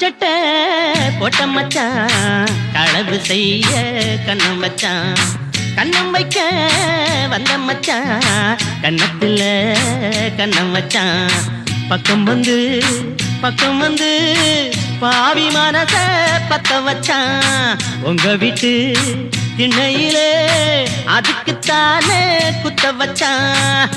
சட்டை போட்ட மச்சான் களவு செய்ய கண்ணம் வச்சான் கண்ணம் வைக்க வந்த மச்சான் கண்ணத்துல கண்ணம் வச்சான் பக்கம் வந்து பாவி மனச பத்த வச்சான் உங்க வீட்டு திண்ணையிலே அதுக்குத்தானே குத்த வச்சான்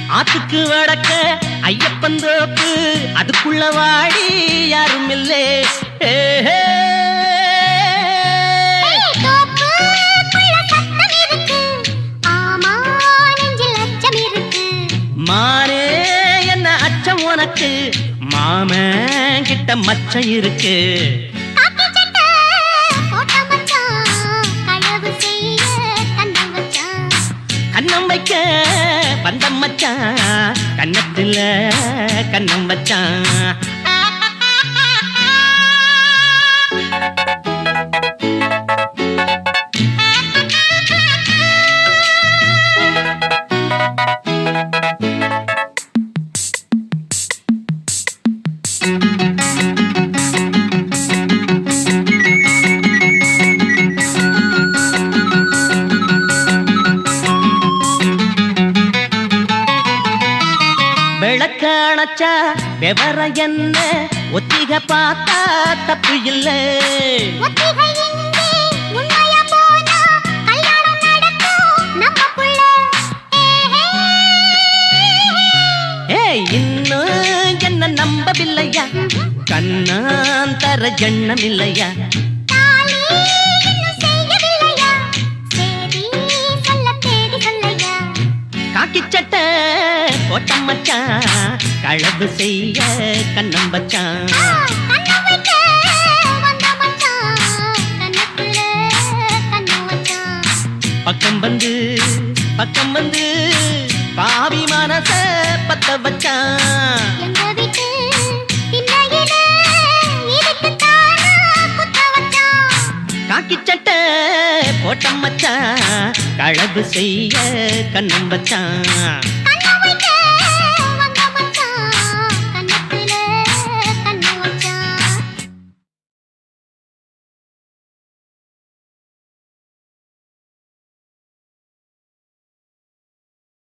ஆத்துக்கு வடக்க ஐயப்பன் தோப்பு அதுக்குள்ள வாடி யாரும் இல்லே மானே என்ன அச்சம் உனக்கு மாமன் கிட்ட மச்சம் இருக்கு கண்ணம் வைக்க வந்த மச்சான் கண்ணத்துல கண்ணம் வச்சான் விளக்கணச்சா விவர என்ன ஒத்திக பார்த்தா தப்பு இல்லை இன்னும் என்ன நம்பவில்லையா கண்ணான் தர எண்ணம் இல்லையா காக்கி சட்டை போட்ட மச்சான் களவு செய்ய கண்ணம் வச்சான் பக்கம் வந்து பாவி மனச பத்த வச்சான் காக்கி சட்டை போட்ட மச்சான் களவு செய்ய கண்ணம் வச்சான்